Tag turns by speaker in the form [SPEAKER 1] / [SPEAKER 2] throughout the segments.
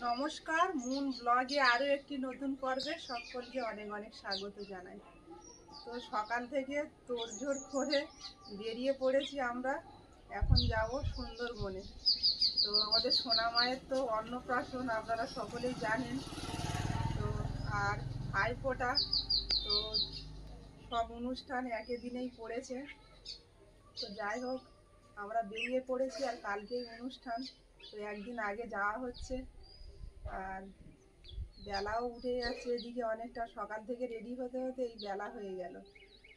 [SPEAKER 1] নমস্কার, মুন ব্লগে আরো একটি নতুন পর্বে সকলকে অনেক অনেক স্বাগত জানাই। তো সকাল থেকে তোড়জোড় করে বেরিয়ে পড়েছি আমরা। এখন যাব সুন্দরবনে। তো আমাদের সোনা মায়ের তো অন্নপ্রাশন আপনারা সকলেই জানেন। তো আর ভাইফোঁটা, তো সব অনুষ্ঠান একই দিনেই পড়েছে। তো যাই হোক, আমরা বেরিয়ে পড়েছি আর কালকেই অনুষ্ঠান। তো একদিন আগে যাওয়া হচ্ছে আর বেলাও উঠে যাচ্ছে, এদিকে অনেকটা সকাল থেকে রেডি হতে হতে এই বেলা হয়ে গেল।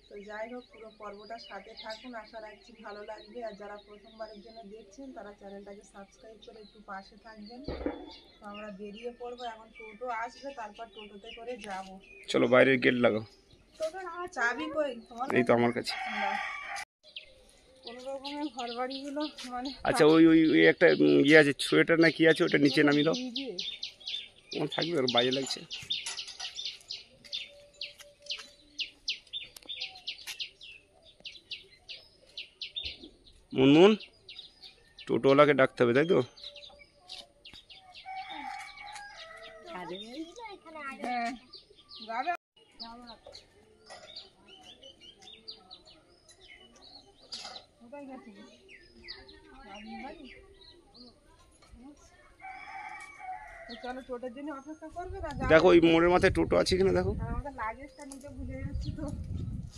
[SPEAKER 1] তো যাই হোক, পুরো পর্বটার সাথে থাকুন, আশা রাখছি ভালো লাগবে। আর যারা প্রথমবারের জন্য দেখছেন তারা চ্যানেলটাকে সাবস্ক্রাইব করে একটু পাশে থাকবেন। তো আমরা বেরিয়ে পড়বো, এখন টোটো আসবে, তারপর টোটোতে করে যাব।
[SPEAKER 2] চলো বাইরের গেট লাগাও।
[SPEAKER 1] চাবি কই?
[SPEAKER 2] এই তো আমার কাছে।
[SPEAKER 1] কোনো রকমের ঘর বাড়িগুলো মানে
[SPEAKER 2] আচ্ছা, ওই ওই ওই একটা ইয়ে আছে, সোয়েটার না কি আছে, ওটা নিচে নামিয়ে দাও। তোমার থাকবে, ওর বাজে লাগছে। মুনমুন, টোটোওয়ালাকে ডাকতে হবে, তাই তো?
[SPEAKER 1] চলো, টোটোর জন্য অপেক্ষা করবে না?
[SPEAKER 2] দেখো ওই মোড়ের মাথায় টোটো আছে কিনা দেখো।
[SPEAKER 1] আমাদের লাগেজটা নিতে ভুলে যাচ্ছি তো।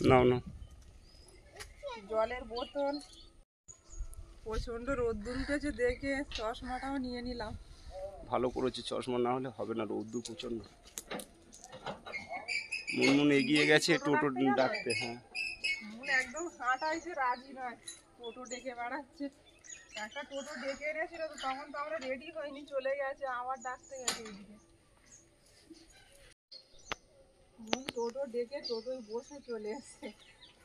[SPEAKER 2] নাও নাও।
[SPEAKER 1] জলের বোতল, প্রচন্ড রোদ্দুর উঠেছে দেখে চশমাটাও নিয়ে নিলাম।
[SPEAKER 2] ভালো করেছে, চশমা না হলে হবে না, রোদ্দুর প্রচন্ড। মুনমুন এগিয়ে গেছে টোটো ডাকতে। হ্যাঁ,
[SPEAKER 1] একদম হাঁটাইছে, রাজি নয়, টোটো ডেকে বেড়াচ্ছে। একটা টোটো ডেকে এনেছিল, তো তখন তো আমরা রেডি হইনি, চলে গেছে, আবার ডাকতে গেছে এইদিকে। টোটো ডেকে টোটোয় বসে চলে এসছে।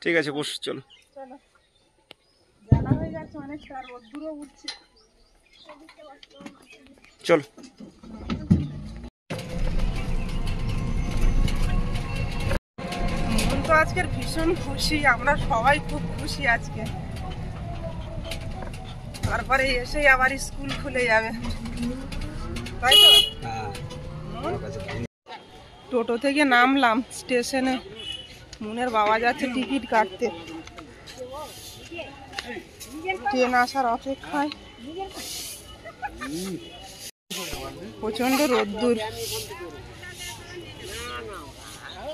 [SPEAKER 2] ঠিক আছে, বস, চলো
[SPEAKER 1] চলো, বেলা হয়ে যাচ্ছে অনেকটা, রোদ্দুরও উঠছে।
[SPEAKER 2] চলো।
[SPEAKER 1] মন তো আজকের ভীষণ খুশি, আমরা সবাই খুব খুশি আজকে। তারপরে এসেই আবার স্কুল খুলে যাবে, তাই তো? টোটো থেকে নামলাম স্টেশনে, মুনের বাবা যাচ্ছে টিকিট কাটতে, ট্রেন আসার অপেক্ষায়। প্রচন্ড রোদ্দুর।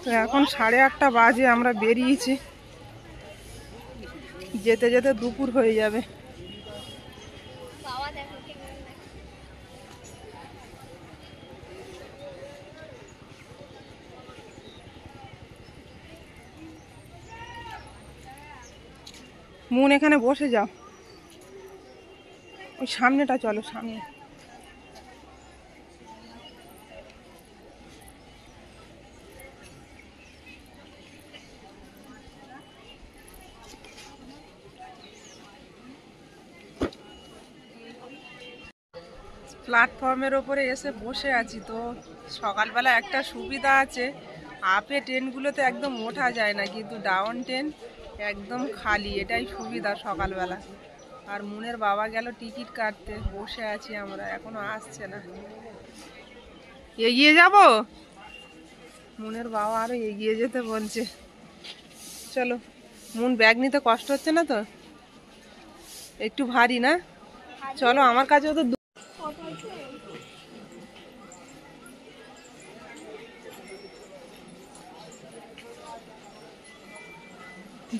[SPEAKER 1] তো এখন 8:30 বাজে, আমরা বেরিয়েছি, যেতে যেতে দুপুর হয়ে যাবে। মুন এখানে বসে যাও, ওই সামনেটা চলো, সামনে। প্ল্যাটফর্মের ওপরে এসে বসে আছি। তো সকালবেলা একটা সুবিধা আছে, আপে ট্রেনগুলোতে একদম ওঠা যায় না, কিন্তু ডাউন ট্রেন একদম খালি, এটাই সুবিধা সকালবেলা। আর মুনের বাবা গেল টিকিট কাটতে, বসে আছি আমরা, এখনো আসছে না। এগিয়ে যাব, মুনের বাবা আরো এগিয়ে যেতে বলছে। চলো, মুন ব্যাগ নিতে কষ্ট হচ্ছে না তো? একটু ভারী না? চলো, আমার কাছেও তো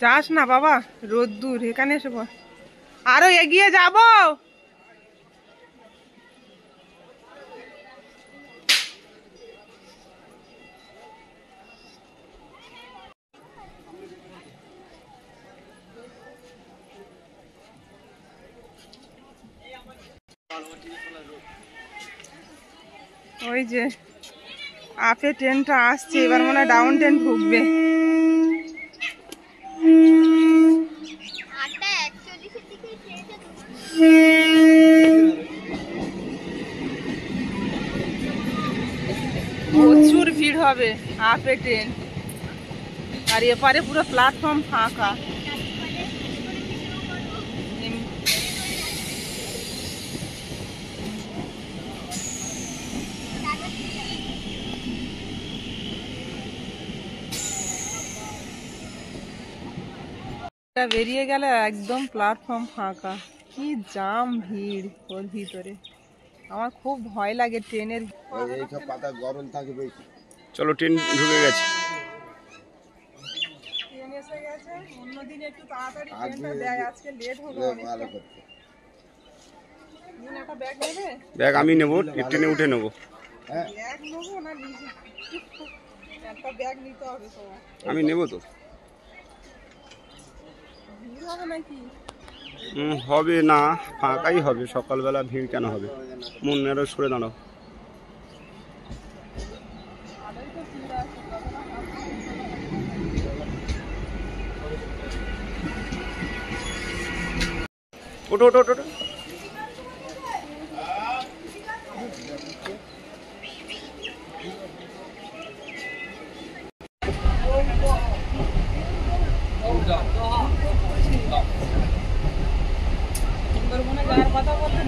[SPEAKER 1] যাস না বাবা, রোদ্দুর, এখানে এসে বল। আরো এগিয়ে যাব। ওই যে আপে ট্রেনটা আসছে, এবার মনে হয় ডাউন ট্রেন ঢুকবে। প্রচুর ভিড় হবে আপে ট্রেন, আর এপারে পুরো প্ল্যাটফর্ম ফাঁকা। বেরিয়ে গেলে একদম প্ল্যাটফর্ম ফাঁকা, কি জাম ভিড় ওর ভিতরে। আমার খুব ভয় লাগে ট্রেনের।
[SPEAKER 3] এইসব পাতা গরম থাকে বেশি।
[SPEAKER 2] চলো ট্রেন ঢুকে গেছে।
[SPEAKER 1] ট্রেন এসে গেছে, অন্যদিন একটু তাড়াতাড়ি ট্রেনটা দেয়, আজকে লেট হলো অনেকটা। একটা ব্যাগ নেবে?
[SPEAKER 2] ব্যাগ আমি নেবো, ট্রেনে উঠে নেবো।
[SPEAKER 1] ব্যাগ নেবো না নিজে? একটা ব্যাগ নিতে হবে তোমার।
[SPEAKER 2] আমি নেবো তো।
[SPEAKER 1] ভিড় হবে নাকি?
[SPEAKER 2] হবে না, ফাঁকাই হবে। সকালবেলা ভিড় কেন হবে? মন আরো সরে দাঁড়াও। ওঠো ওঠো ওঠো।
[SPEAKER 1] সুন্দরবনে যাওয়ার কথা বলতে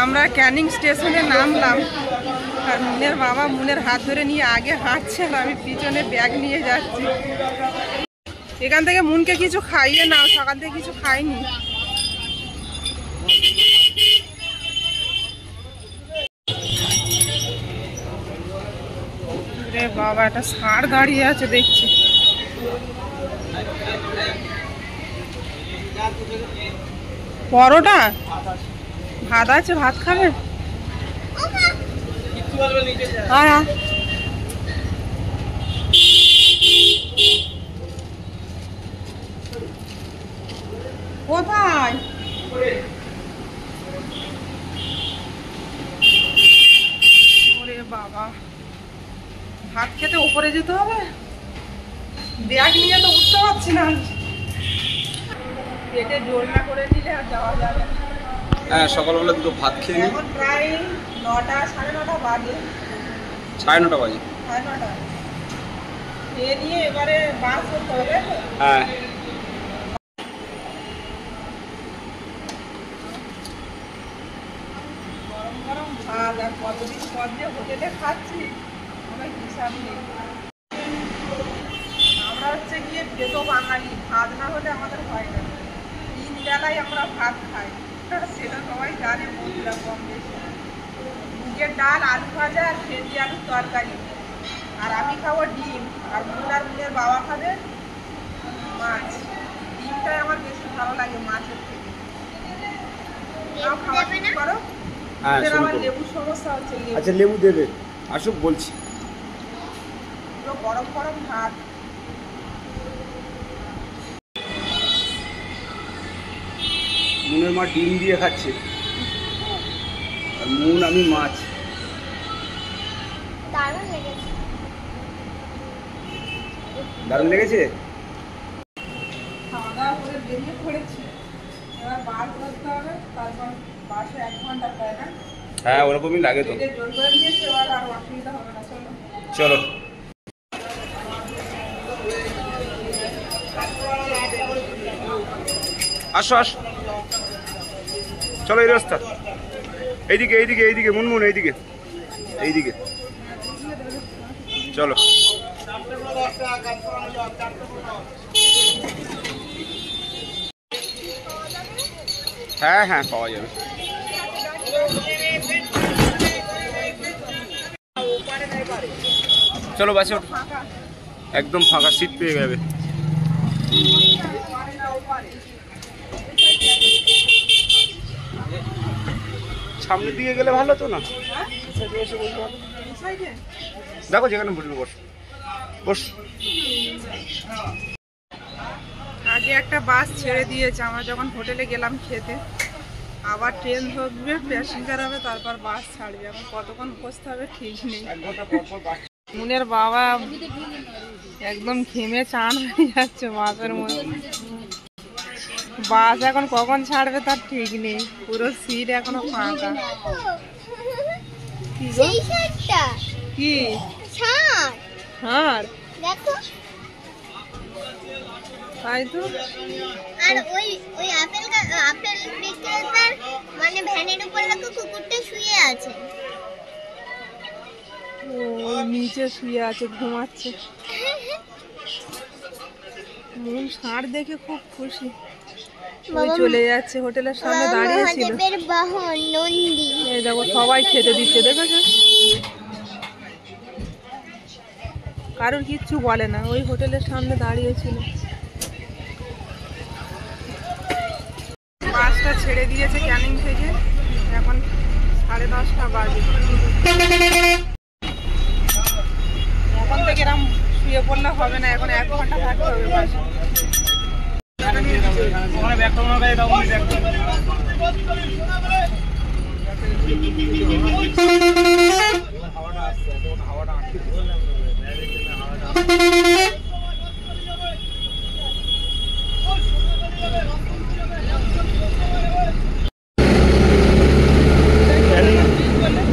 [SPEAKER 1] আমরা ক্যানিং স্টেশনে নামলাম, আর মুনের বাবা মুনের হাত ধরে নিয়ে আগে হাঁটছে আর আমি পিছনে ব্যাগ নিয়ে যাচ্ছি। এখান থেকে মুনকে কিছু খাইয়ে নাও, সকাল থেকে কিছু খাইনি। রে বাবা, একটা ষাঁড় দাঁড়িয়ে আছে দেখছি। পরোটা ভাত আছে, ভাত খাবে? হ্যাঁ, কোথায়? ওরে বাবা, ভাত খেতে উপরে যেতে হবে? ব্যাগ নিয়ে তো উঠতে পারছি না। পেটে জোর না করে নিলে আর যাওয়া যাবে না।
[SPEAKER 2] হ্যাঁ, সকালবেলা দুটো ভাত খেয়ে নিই।
[SPEAKER 1] এখন প্রায় 9টা, 9:30 বাজে।
[SPEAKER 2] 9:30 বাজে।
[SPEAKER 1] 9:30 খেয়ে নিয়ে এবারে বাস করতে হবে।
[SPEAKER 2] হ্যাঁ,
[SPEAKER 1] গরম গরম ভাত, আর কতদিন পর যে হোটেলে খাচ্ছি আমার হিসাব নেই। আমরা হচ্ছে গিয়ে খেতো বাঙালি, ভাত না হলে আমাদের হয় না। 3 বেলায় আমরা ভাত খাই, সেটা সবাই জানে বন্ধুরা কম বেশি। মুগের ডাল, আলু ভাজা আর ভেন্ডি আলুর তরকারি। আর আমি খাবো ডিম, আর মুনের বাবা খাবে মাছ। ডিমটাই আমার বেশি ভালো লাগে মাছের থেকে। নাও খাওয়া শুরু করো।
[SPEAKER 2] হ্যাঁ,
[SPEAKER 1] ওদের
[SPEAKER 2] শুরু
[SPEAKER 1] আবার
[SPEAKER 2] করো।
[SPEAKER 1] লেবুর সমস্যা হচ্ছে।
[SPEAKER 2] আচ্ছা, লেবু দেবে, আসুক বলছি।
[SPEAKER 1] পুরো গরম গরম ভাত।
[SPEAKER 2] মুনের মা ডিম দিয়ে খাচ্ছে, আর মুন আমি মাছ।
[SPEAKER 4] দারুণ লেগেছে।
[SPEAKER 2] দারুণ লেগেছে।
[SPEAKER 1] খাওয়া দাওয়া করে বেরিয়ে পড়েছি, এবার বাস ধরতে হবে। তারপর বাসে 1 ঘন্টা প্রায়, না?
[SPEAKER 2] হ্যাঁ, ওরকমই লাগে তো।
[SPEAKER 1] পেটে জোর করে নিয়েছে, এবার আর অসুবিধা হবে না। চলো
[SPEAKER 2] চলো। আসো আসো, চলো এই রাস্তা। এইদিকে এইদিকে এইদিকে মুনমুন, এইদিকে এইদিকে চলো। হ্যাঁ হ্যাঁ, পাওয়া যাবে। চলো বাসে ওঠো। একদম ফাঁকা, সিট পেয়ে যাবে। সামনের দিকে গেলে ভালো তো না? দেখো যেখানে বসবে, বস বস।
[SPEAKER 1] আগে একটা বাস ছেড়ে দিয়েছে, আমরা যখন হোটেলে গেলাম খেতে। আবার ট্রেন ধরবে, প্যাসেঞ্জার হবে, তারপর বাস ছাড়বে। এখন কতক্ষণ বসতে হবে ঠিক নেই। মুনের বাবা একদম ঘেমে চান হয়ে যাচ্ছে বাসের মধ্যে। বাস এখন কখন ছাড়বে তার ঠিক নেই, পুরো সিট এখনো ফাঁকা। কি গো?
[SPEAKER 4] সেই শার্টটা
[SPEAKER 1] কি
[SPEAKER 4] ছাড়
[SPEAKER 1] ছাড়?
[SPEAKER 4] দেখো।
[SPEAKER 1] তাই তো।
[SPEAKER 4] আর ওই ওই আপেল বিক্রেতার মানে ভ্যানের উপর দেখো কুকুরটা শুয়ে আছে।
[SPEAKER 1] ও নিচে শুয়ে আছে, ঘুমাচ্ছে। মন ষাঁড় দেখে খুব খুশি। ওই চলে যাচ্ছে, হোটেলের সামনে দাঁড়িয়েছিল।
[SPEAKER 4] মহাদেবের বাহন নন্দী।
[SPEAKER 1] এই দেখো সবাই খেতে দিচ্ছে, দেখেছো? কারোর কিচ্ছু বলে না, ওই হোটেলের সামনে দাঁড়িয়েছিল। বাসটা ছেড়ে দিয়েছে ক্যানিং থেকে, এখন 10:30 বাজে। এখন থেকে এরকম শুয়ে পড়লে হবে না, এখন 1 ঘন্টা থাকতে হবে বাসে।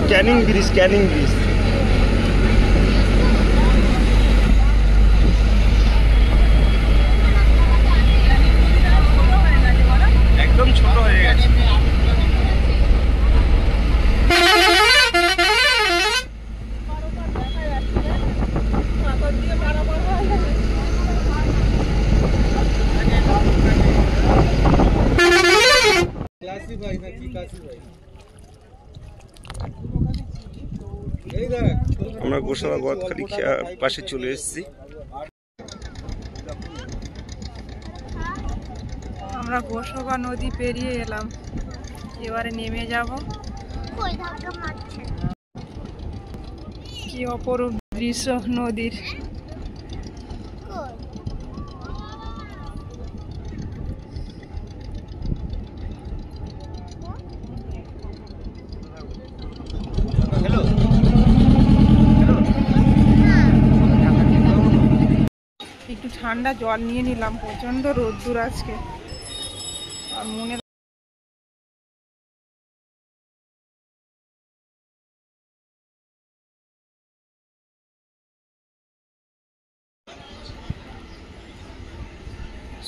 [SPEAKER 2] Canning bridge, Canning bridge. একদম ছোট হয়ে গেছে। আমরা গোসাবা গদখালি পাশে চলে এসেছি।
[SPEAKER 1] আমরা গোসাবা নদী পেরিয়ে এলাম, এবারে নেমে যাব। কি অপরূপ দৃশ্য নদীর। একটু ঠান্ডা জল নিয়ে নিলাম, প্রচন্ড রোদ্দুর আজকে। আর মনে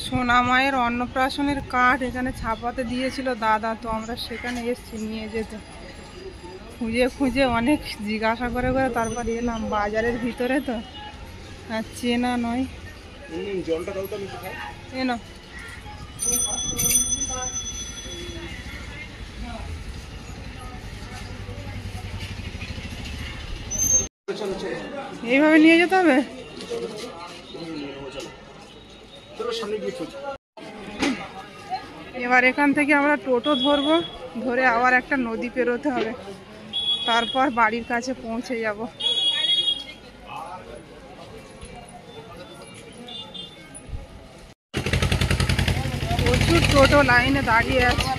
[SPEAKER 1] সোনামায়ের অন্নপ্রাশনের কার্ড এখানে ছাপাতে দিয়েছিল দাদা, তো আমরা সেখানে এসেছি নিয়ে যেতে। খুঁজে খুঁজে অনেক জিজ্ঞাসা করে করে তারপর এলাম, বাজারের ভিতরে তো আর চেনা নয়।
[SPEAKER 2] জলটা দাও তো আমি খাই।
[SPEAKER 1] এনো এইভাবে নিয়ে যেতে হবে। এবার এখান থেকে আমরা টোটো ধরবো, ধরে আবার একটা নদী পেরোতে হবে, তারপর বাড়ির কাছে পৌঁছে যাব। প্রচুর টোটো লাইনে দাঁড়িয়ে আছে।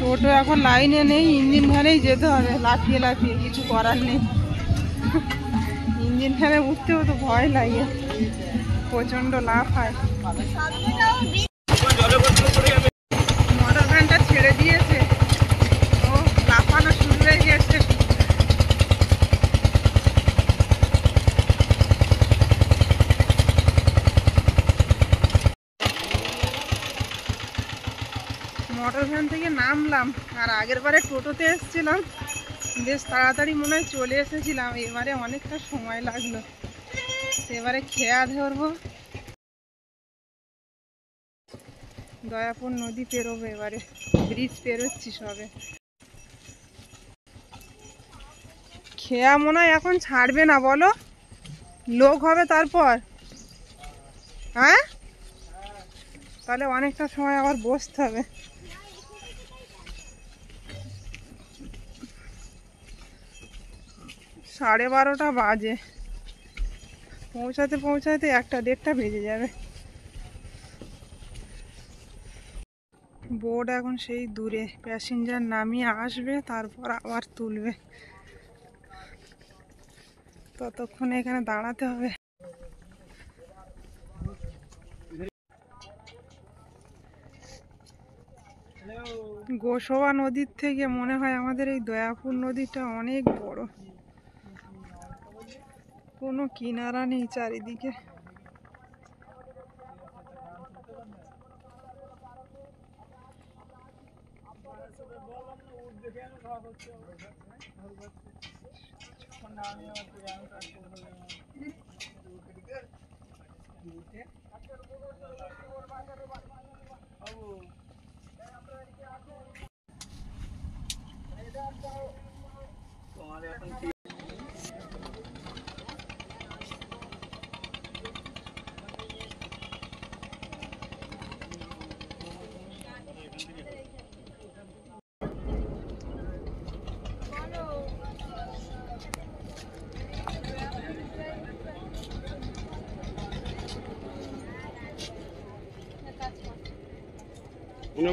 [SPEAKER 1] টোটো এখন লাইনে নেই, ইঞ্জিন ভ্যানেই যেতে হবে, লাফিয়ে লাফিয়ে, কিছু করার নেই। ইঞ্জিন ফ্যানে উঠতেও তো ভয় লাগে, প্রচন্ড লাফ হয়। মোটর ভ্যানটা ছেড়ে দিয়েছে, ও লাফানো শুরু হয়ে গেছে। মোটর ভ্যান থেকে নামলাম, আর আগের বারে টোটোতে এসেছিলাম, বেশ তাড়াতাড়ি মনে হয় চলে এসেছিলাম। এবারে অনেকটা সময় লাগলো, এবারে খেয়া ধরবো। দয়াপুর নদী পেরোবো এবারে, ব্রিজ পেরোচ্ছি সবে। খেয়া মনে হয় এখন ছাড়বে না, বলো? লোক হবে তারপর, হ্যাঁ? তাহলে অনেকটা সময় আবার বসতে হবে। সাড়ে 12টা বাজে, পৌঁছাতে পৌঁছাতে 1টা 1:30টা বেজে যাবে। বোট এখন সেই দূরে, প্যাসেঞ্জার নামিয়ে আসবে, তারপর আবার তুলবে, ততক্ষণে এখানে দাঁড়াতে হবে। গোসাবা নদীর থেকে মনে হয় আমাদের এই দয়াপুর নদীটা অনেক বড়। কোনো কিনারা নেই চারিদিকে।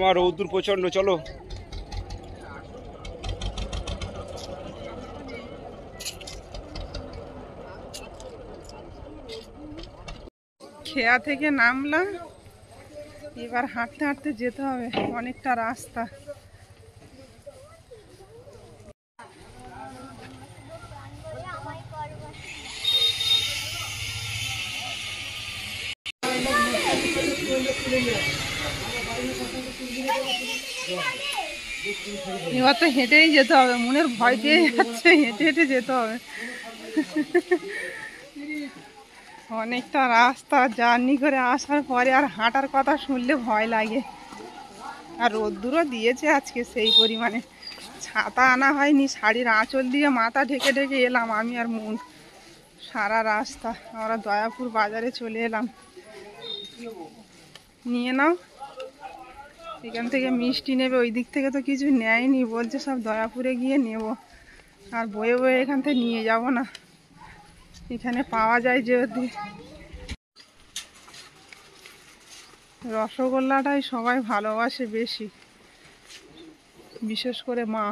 [SPEAKER 2] মা রৌদ্র প্রচন্ড, চলো।
[SPEAKER 1] খেয়া থেকে নামলাম, এবার হাঁটতে হাঁটতে যেতে হবে, অনেকটা রাস্তা। এবার তো হেঁটেই যেতে হবে, মনের ভয় পেয়ে যাচ্ছে, হেঁটে হেঁটে যেতে হবে। অনেকটা রাস্তা জার্নি করে আসার পরে আর হাঁটার কথা শুনলে ভয় লাগে। আর রোদ্দুরও দিয়েছে আজকে সেই পরিমাণে। ছাতা আনা হয়নি, শাড়ির আঁচল দিয়ে মাথা ঢেকে ঢেকে এলাম আমি আর মন। সারা রাস্তা আমরা দয়াপুর বাজারে চলে এলাম। নিয়ে নাও, এখান থেকে মিষ্টি নেবে, ওই দিক থেকে তো কিছু নেয়নি, বলছে সব দয়াপুরে গিয়ে নেব। আর বয়ে বয়ে এখান থেকে নিয়ে যাব না, এখানে পাওয়া যায় যেহেতু। রসগোল্লাটাই সবাই ভালোবাসে বেশি, বিশেষ করে মা।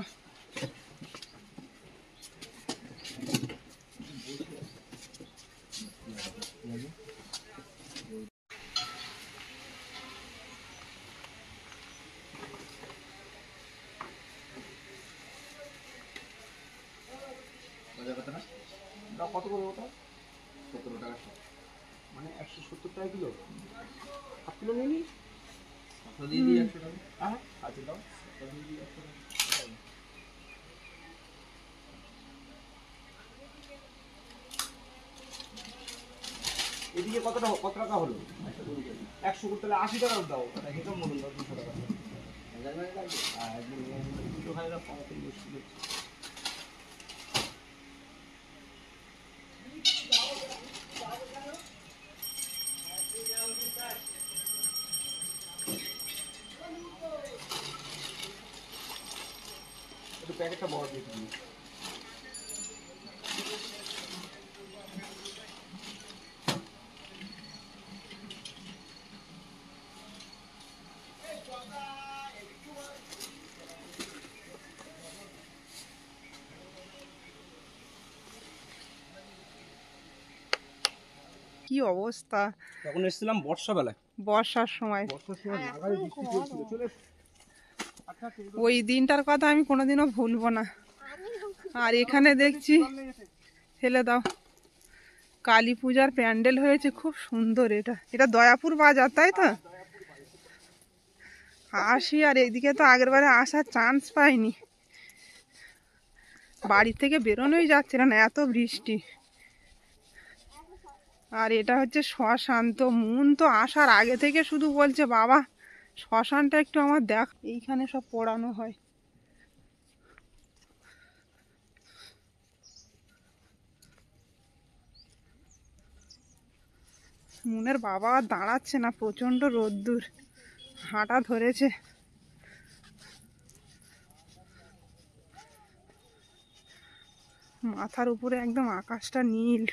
[SPEAKER 3] কত করে ওটা? 17 টাকা, মানে 170 টাকা কিলো। হাফ কিলো নিয়ে নি, দিয়ে দিই 100 টাকা। হ্যাঁ আছে, দাও দিয়ে দিই 100 টাকা। এদিকে কত টাকা হলো? 100 করতে 80 টাকা দাও, ওটা হিসাব মতন দাও, 200 টাকা। আর 200 টাকা কমাতে মুশকিল হচ্ছে। প্যাকেটটা বড় দিয়ে দিই।
[SPEAKER 1] কি অবস্থা!
[SPEAKER 2] তখন এসেছিলাম বর্ষাবেলায়,
[SPEAKER 1] বর্ষার সময়।
[SPEAKER 3] নাগারে বৃষ্টি চলছিল, চলে
[SPEAKER 1] ওই দিনটার কথা আমি কোনোদিনও ভুলবো না। আর এখানে দেখছি, ফেলে দাও, কালী পূজার প্যান্ডেল হয়েছে, খুব সুন্দর। এটা দয়াপুর বাজার, তাই তো? আসি, আর এইদিকে তো আগের বারে আসার চান্স পাইনি, বাড়ি থেকে বেরোনোই যাচ্ছিল না, এত বৃষ্টি। আর এটা হচ্ছে শ্মশান। তো মন তো আসার আগে থেকে শুধু বলছে, বাবা শ্মশানটা একটু আমার দেখ, এইখানে সব পোড়ানো হয়। মনের বাবা আর দাঁড়াচ্ছে না, প্রচন্ড রোদ্দুর, হাঁটা ধরেছে। মাথার উপরে একদম আকাশটা নীল।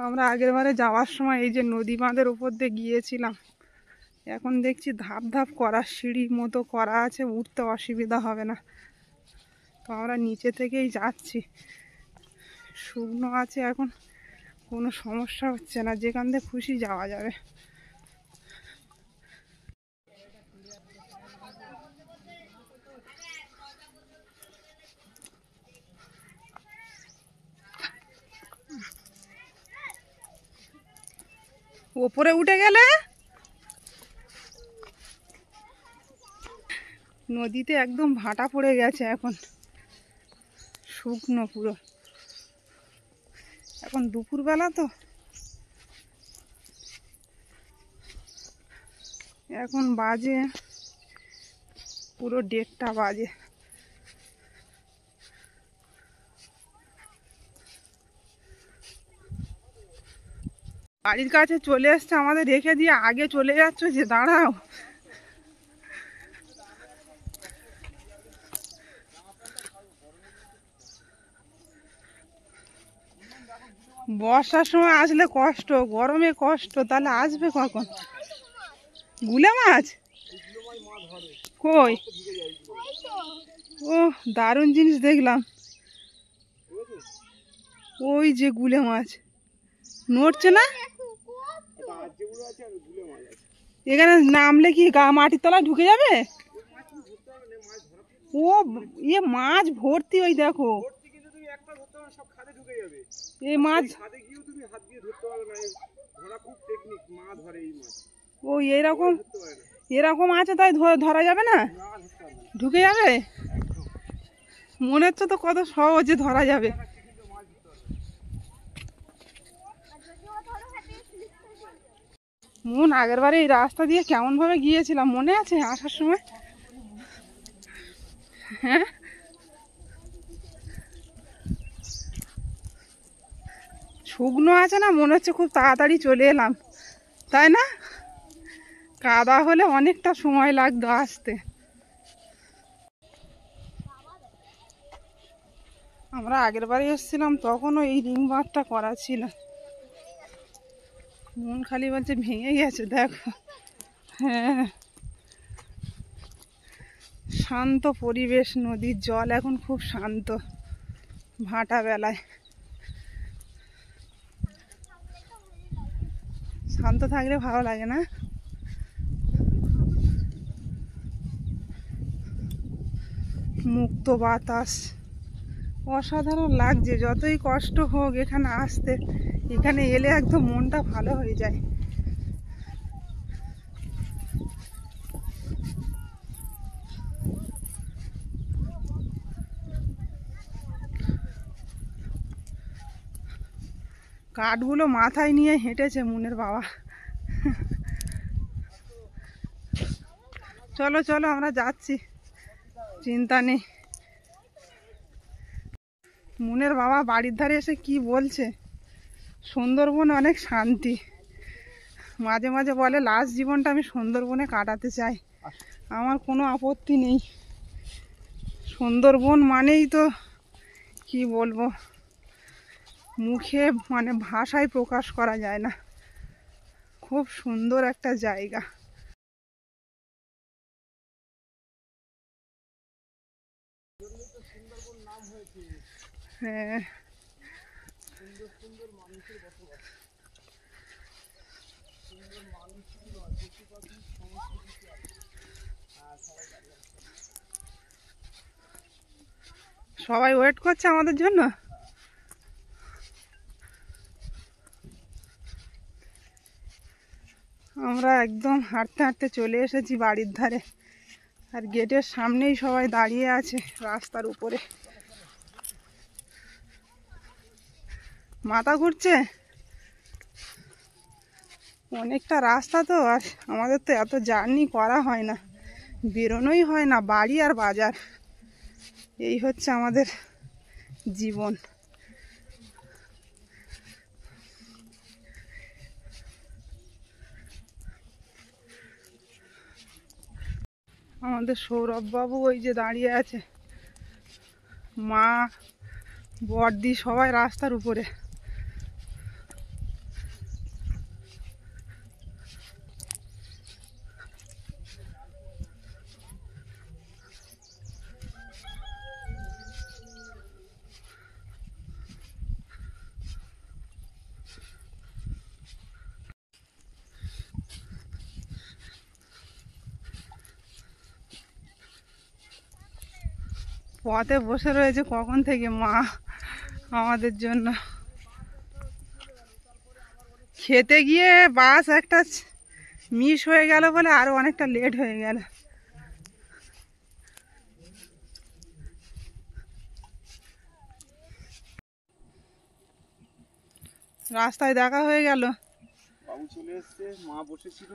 [SPEAKER 1] আমরা আগের বারে যাওয়ার সময় এই যে নদী বাঁধের উপর দিয়ে গিয়েছিলাম, এখন দেখছি ধাপ ধাপ করা সিঁড়ি মতো করা আছে, উঠতে অসুবিধা হবে না। তো আমরা নিচে থেকেই যাচ্ছি, শুকনো আছে এখন, কোনো সমস্যা হচ্ছে না, যেখান থেকে খুশি যাওয়া যাবে। ওপরে উঠে গেলে নদীতে একদম ভাটা পড়ে গেছে, এখন শুকনো পুরো। এখন দুপুরবেলা তো, এখন বাজে পুরো 1:30 বাজে। বাড়ির কাছে চলে এসছে, আমাদের রেখে দিয়ে আগে চলে যাচ্ছ যে, দাঁড়াও। বর্ষার সময় আসলে কষ্ট, গরমে কষ্ট, তাহলে আসবে কখন? গুলে মাছ কই? ও দারুণ জিনিস দেখলাম, ওই যে গুলে মাছ নড়ছে না। এখানে নামলে কি মাটির তলায় ঢুকে যাবে? ও ইয়ে মাছ ভর্তি, ওই দেখো এই মাছ। ও এরকম এরকম আছে, তাই ধরা যাবে না, ঢুকে যাবে। মনে হচ্ছে তো কত সহজে ধরা যাবে। মন আগের বারে এই রাস্তা দিয়ে কেমন ভাবে গিয়েছিলাম, মনে আছে আসার সময়? হ্যাঁ, শুকনো আছে না, মনে হচ্ছে খুব তাড়াতাড়ি চলে এলাম, তাই না? কাদা হলে অনেকটা সময় লাগতো আসতে। আমরা আগের বারে এসেছিলাম, তখনও এই রিং বাঁধটা করা ছিল। মন খালি বলছে ভেঙে গেছে, দেখো। হ্যাঁ, শান্ত পরিবেশ, নদীর জল এখন খুব শান্ত ভাটা বেলায়। শান্ত থাকলে ভালো লাগে না? মুক্ত বাতাস অসাধারণ লাগছে। যতই কষ্ট হোক এখানে আসতে, এখানে এলে একদম মনটা ভালো হয়ে যায়। কাঠগুলো মাথায় নিয়ে হেঁটেছে মুনের বাবা। চলো চলো, আমরা যাচ্ছি, চিন্তা নেই। মুনের বাবা বাড়ির ধারে এসে কি বলছে, সুন্দরবনে অনেক শান্তি। মাঝে মাঝে বলে লাস্ট জীবনটা আমি সুন্দরবনে কাটাতে চাই। আমার কোনো আপত্তি নেই। সুন্দরবন মানেই তো কি বলবো, মুখে মানে ভাষায় প্রকাশ করা যায় না। খুব সুন্দর একটা জায়গা। হ্যাঁ, সবাই ওয়েট করছে আমাদের জন্য। আমরা একদম হাঁটতে হাঁটতে চলে এসেছি বাড়ির ধারে, আর গেটের সামনেই সবাই দাঁড়িয়ে আছে রাস্তার উপরে। মাথা ঘুরছে, অনেকটা রাস্তা তো, আর আমাদের তো এত জার্নি করা হয় না, বেরোনোই হয় না। বাড়ি আর বাজার, এই হচ্ছে আমাদের জীবন। আমাদের সৌরভ বাবু ওই যে দাঁড়িয়ে আছে, মা বড়দি সবাই রাস্তার উপরে। পথে বসে রয়েছে কখন থেকে মা আমাদের জন্য। খেতে গিয়ে বাস একটা মিস হয়ে গেল বলে আরো অনেকটা লেট হয়ে গেল। রাস্তায় দেখা হয়ে গেল।
[SPEAKER 2] বাবু চলে এসছে, মা বসেছিল।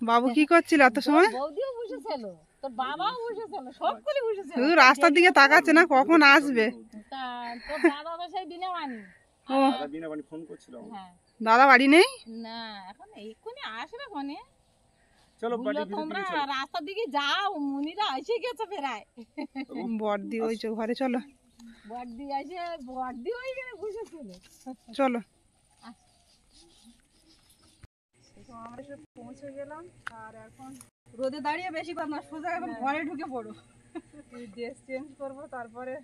[SPEAKER 1] বাবু কি করছিল এত সময়?
[SPEAKER 5] বৌদিও বসেছিল, তোর বাবাও বসেছিল, সবগুলি বসেছিল।
[SPEAKER 1] শুধু রাস্তার দিকে তাকাচ্ছে না কখন আসবে।
[SPEAKER 5] তা তোর দাদা তো সেই দিনে আনি।
[SPEAKER 1] ও
[SPEAKER 2] দাদা বিনা পানি ফোন করছিল আমাকে।
[SPEAKER 5] হ্যাঁ
[SPEAKER 1] দাদা বাড়ি নেই?
[SPEAKER 5] না এখন এক্ষুনি আসবে ফোনে।
[SPEAKER 2] চলো বাড়ি
[SPEAKER 5] তোমরা
[SPEAKER 2] ভিতরে চলো।
[SPEAKER 5] রাস্তার দিকে যাও, মুনিরা এসে গেছে প্রায়।
[SPEAKER 1] বর্দি ওই ঘরে চলো
[SPEAKER 5] বর্দি এসে বর্দি ওইখানে বসেছিল।
[SPEAKER 1] চলো।
[SPEAKER 6] আমরা এসে পৌঁছে গেলাম আর এখন রোদে দাঁড়িয়ে বেশি কথা না, সোজা এখন ঘরে ঢুকে পড়ো।
[SPEAKER 1] ড্রেস চেঞ্জ করবো, তারপরে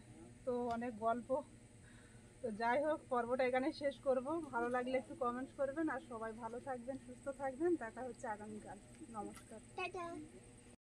[SPEAKER 1] তো অনেক গল্প। তো যাই হোক, পর্বটা এখানে শেষ করব। ভালো লাগলে একটু কমেন্ট করবেন আর সবাই ভালো থাকবেন, সুস্থ থাকবেন। দেখা হচ্ছে আগামীকাল। নমস্কার।
[SPEAKER 4] টাটা।